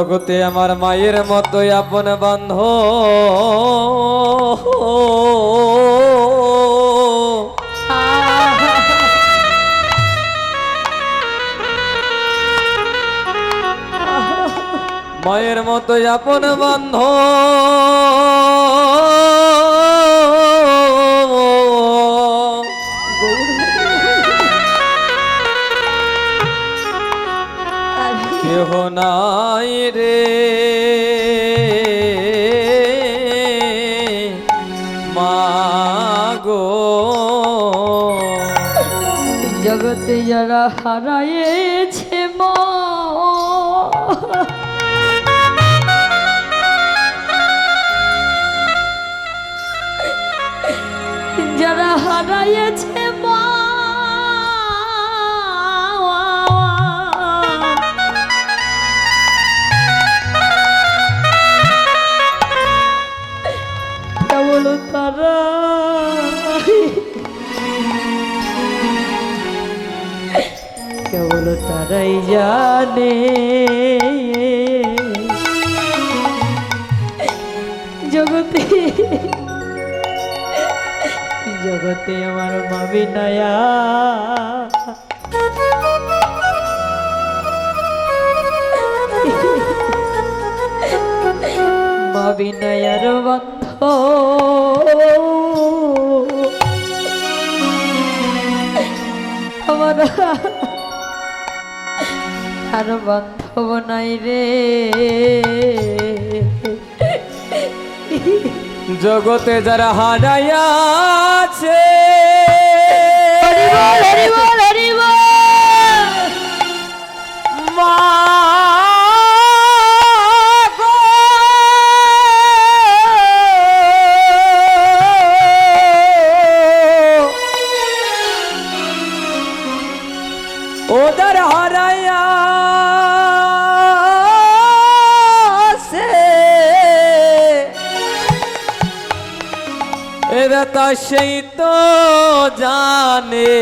জগতে আমার মায়ের মতোই আপন বান্ধব মায়ের মতোই আপন বান্ধব কেহ নাই রে মাগো জগতে যারা হারাইছে মা যারা হারাইছে মা কেবল তারা কেবল তারাই জানে জগতে জগতে আমার মামি নায়া মামি নায়ার বন্ধ আমার আর বান্ধব নাই রে জগতে যারা হারাইয়াছে মা গো, ওদের হারাইয়াছে এরা তা সেই তো জানে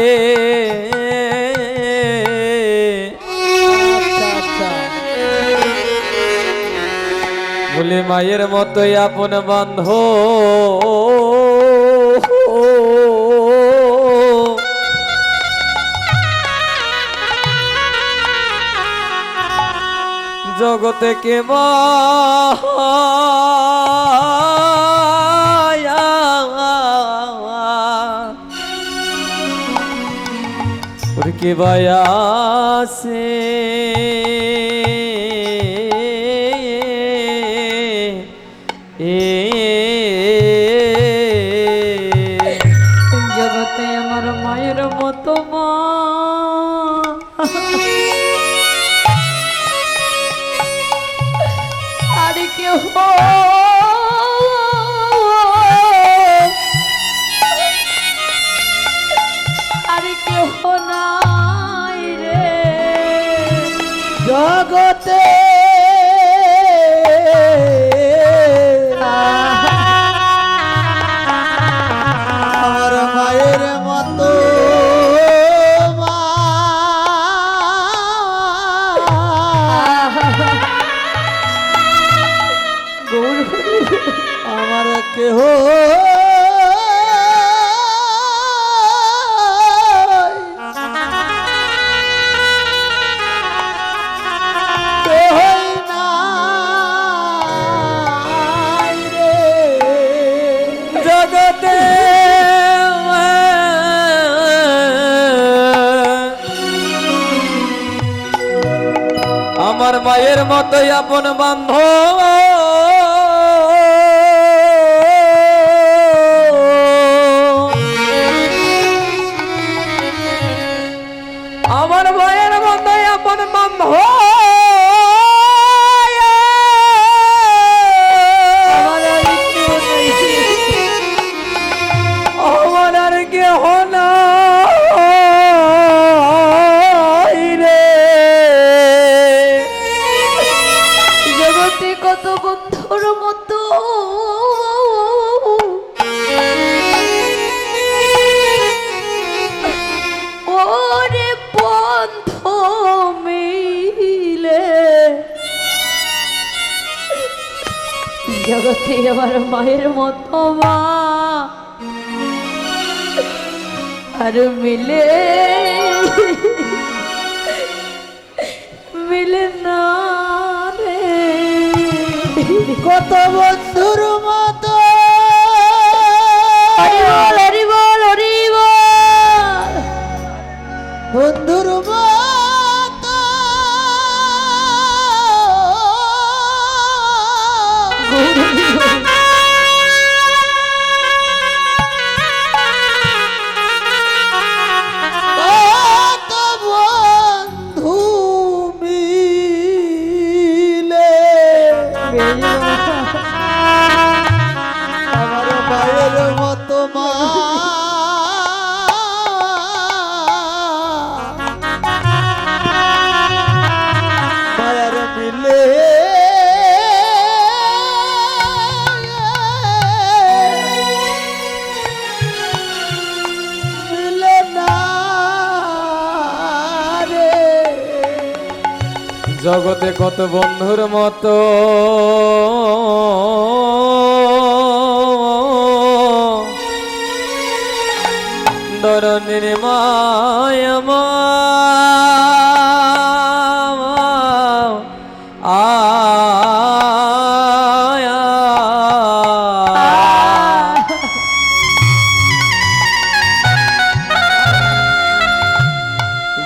বলে মায়ের মতোই আপন বান্ধব জগতে কে মায়া ওর কে বায়াসে জগতে আমার মায়ের মতো মা আর কেউ আর কেউ নাই রে জগতে আমার মায়ের মতো মা আমার কেহ জগতে আমার মায়ের মতোই আপন বান্ধব আমার মায়ের মতোই আপন বান্ধব আমার আর কেহ নাই রে জগতে কত বন্ধুর মতো ওরে বন্ধ মিলে জগতে আমার মায়ের মতো মা আর মিলে মিলে না রে। কত বন্ধুর মতো হরি বল হরি বল হরি বল। বন্ধুর মতো কত বন্ধু মিলে আমার মায়ের মতো মা মায়ের মিলে মিলে না রে। জগতে কত বন্ধুর মতো দরনের মায়া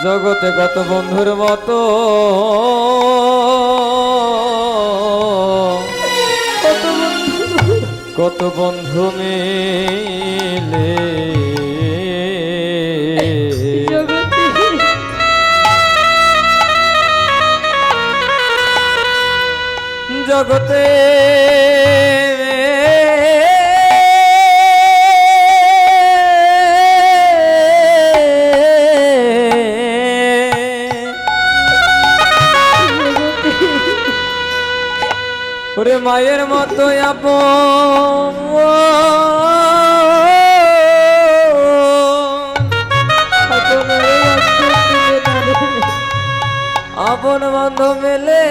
জগতে কত বন্ধুর মতো কত বন্ধু মিলে জগতে ওরে মায়ের মতো আপন বন্ধু মেলে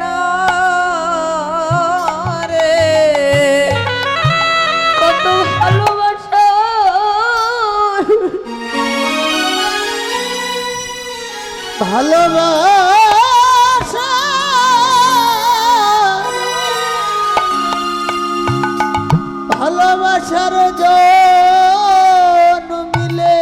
না রে। কত ভালোবাসা ভালোবাসা ভালোবাসার জন মিলে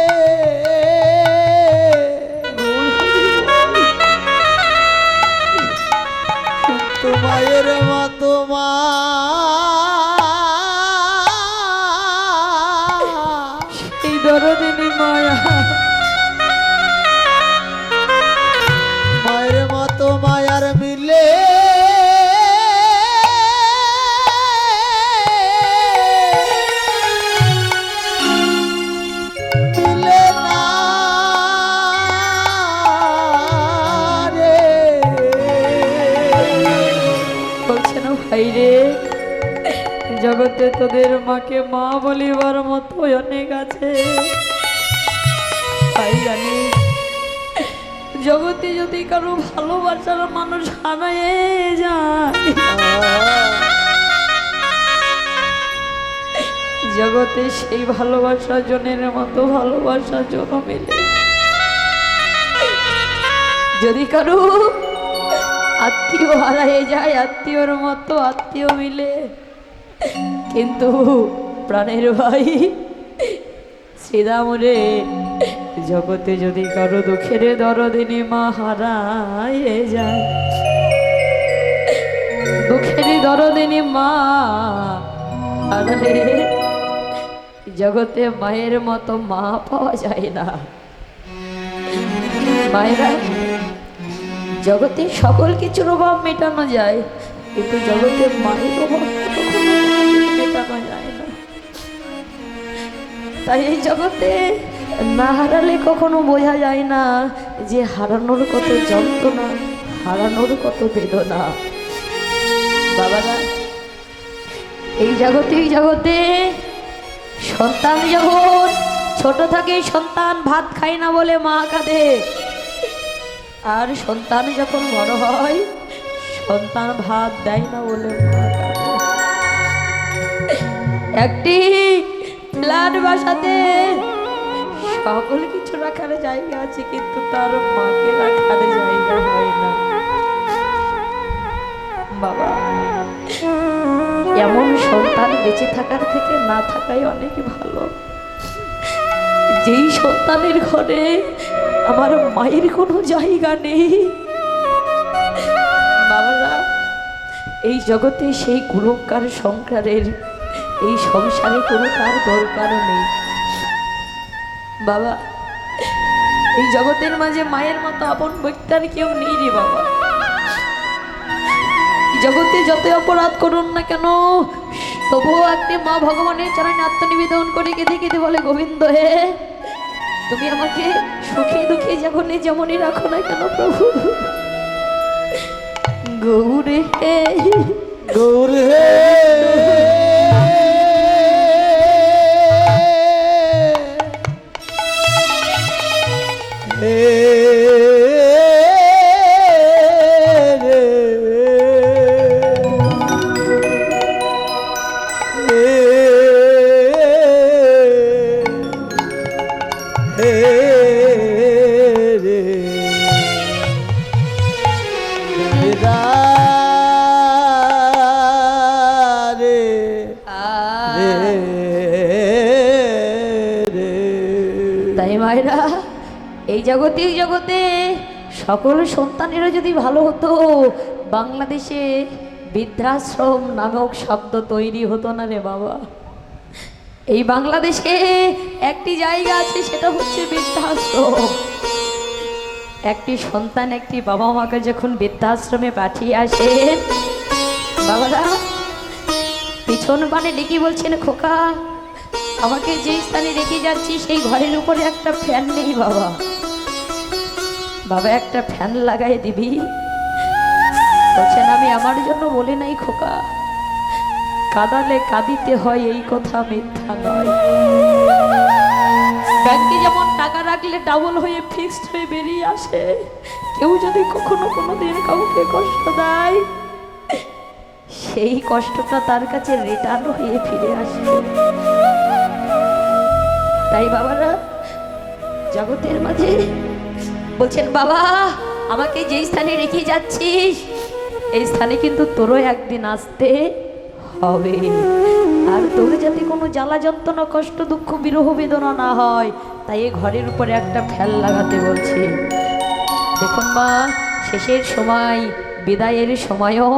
তোমায়ের মতো মা এই দরদিনী মায়া মায়ের মতো মায়ার মিলে মিলে না রে। বলছে না ভাই রে, জগতে তোদের মাকে মা বলিবার মতো অনেক আছে তাই জানি। জগতে যদি কারো ভালোবাসার মানুষ হারায় যায়, জগতে সেই ভালোবাসা জনের মতো ভালোবাসা জন মিলে। যদি কারো আত্মীয় হারায় যায়, আত্মীয়র মতো আত্মীয় মিলে, কিন্তু প্রাণের ভাই শ্রীরাম রে, জগতে যদি কারো দুঃখের দরদিনী মা হারায় যায়, দুঃখের দরদিনী মা হারালে জগতে মায়ের মতো মা পাওয়া যায় না। মায়েরা, জগতে সকল কিছুর অভাব মেটানো যায়, কিন্তু জগতে মায়ের অভাব কখনো মেটানো যায় না। তাই এই জগতে না হারালে কখনো বোঝা যায় না যে হারানোর কত যন্ত্রণা, হারানোর কত বেদনা। বাবারা, এই জগতে সন্তান যখন ছোট থাকে, সন্তান ভাত খায় না বলে মা কাঁদে, আর সন্তান যখন বড় হয়, সন্তান ভাত দেয় না বলে মা একটি ফ্ল্যাট বাসাতে সকল কিছু রাখার জায়গা আছে, কিন্তু তার মাকে রাখার জায়গা হয় না। বাবা, এমন সন্তান বেঁচে থাকার থেকে না থাকাই অনেক ভালো। যেই সন্তানের ঘরে আমার মায়ের কোনো জায়গা নেই, বাবারা, এই জগতে সেই কুলঙ্কার সংসারের এই সংসারে কোনো তার দরকার নেই। বাবা, এই জগতের মাঝে মায়ের মতো আপন ব্যক্তির কেউ নেই রে বাবা। জগতে যত অপরাধ করুন না কেন, তবুও একটি মা ভগবানের চরণে আত্মনিবেদন করে কেঁদে কেঁদে বলে, গোবিন্দ হে, তুমি আমাকে সুখে দুঃখে যখনই যেমনই রাখো না কেন প্রভু, গৌরে হে, গৌর হে, তাই মায়েরা, এই জগতে সকল সন্তানেরা যদি ভালো হতো, বাংলাদেশে বৃদ্ধাশ্রম নামক শব্দ তৈরি হতো না রে বাবা। এই বাংলাদেশে একটি জায়গা আছে, সেটা হচ্ছে বৃদ্ধাশ্রম। একটি সন্তান একটি বাবা মাকে যখন বৃদ্ধাশ্রমে পাঠিয়ে আসে, বাবারা পিছন পানে ডেকে বলছেন, খোকা, আমাকে যে স্থানে রেখে যাচ্ছি সেই ঘরের উপরে একটা ফ্যান নেই বাবা, বাবা একটা ফ্যান লাগাই দিবি। বলছেন, আমি আমার জন্য বলি নাই খোকা, কাঁদালে কাঁদিতে হয় এই কথা মিথ্যা নয়। ব্যাংকে যেমন টাকা রাখলে ডাবল হয়ে ফিক্সড হয়ে বেরিয়ে আসে, কেউ যদি কখনো কোনোদিন কাউকে কষ্ট দেয়, সেই কষ্টটা তার কাছে রিটার্ন হয়ে ফিরে আসে। তাই বাবারা জগতের মাঝে বলছেন, বাবা আমাকে যেই স্থানে রেখে যাচ্ছিস, এই স্থানে কিন্তু তোরও একদিন আসতে হবে, আর তোর যাতে কোনো জ্বালা যন্ত্রণা কষ্ট দুঃখ বিরহ বেদনা না হয়, তাই এই ঘরের উপরে একটা ফ্যান লাগাতে বলছি। দেখুন মা, শেষের সময় বিদায়ের সময়ও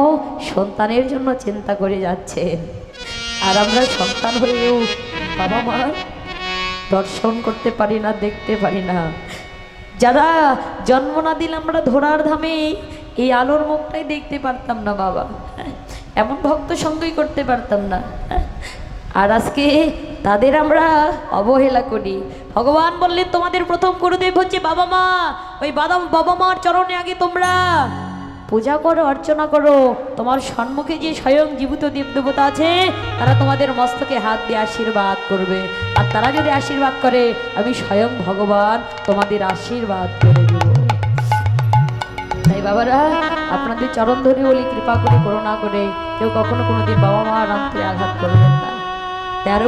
সন্তানের জন্য চিন্তা করে যাচ্ছেন, আর আমরা সন্তান হয়েও বাবা মা দর্শন করতে পারি না, দেখতে পারি না। যারা জন্ম না দিলে আমরা ধরার ধামে এই আলোর মুখটাই দেখতে পারতাম না বাবা, এমন ভক্ত সঙ্গই করতে পারতাম না। আর আজকে তাদের আমরা অবহেলা করি। ভগবান বললেন, তোমাদের প্রথম গুরুদেব হচ্ছে বাবা মা, ওই বাবা মার চরণে আগে তোমরা পূজা করো, অর্চনা করো। তোমার সম্মুখে যে স্বয়ং জীবিত দেবদেবতা আছে, তারা তোমাদের মস্তকে হাত দিয়ে আশীর্বাদ করবে, আর তারা যদি আশীর্বাদ করে, আমি স্বয়ং ভগবান তোমাদের আশীর্বাদ করে দেব। তাই বাবারা, আপনাদের চরণ ধরে বলি, কৃপা করে করুণা করে কেউ কখনো কোনোদিন বাবা মার অন্তরে আঘাত করবেন না। 13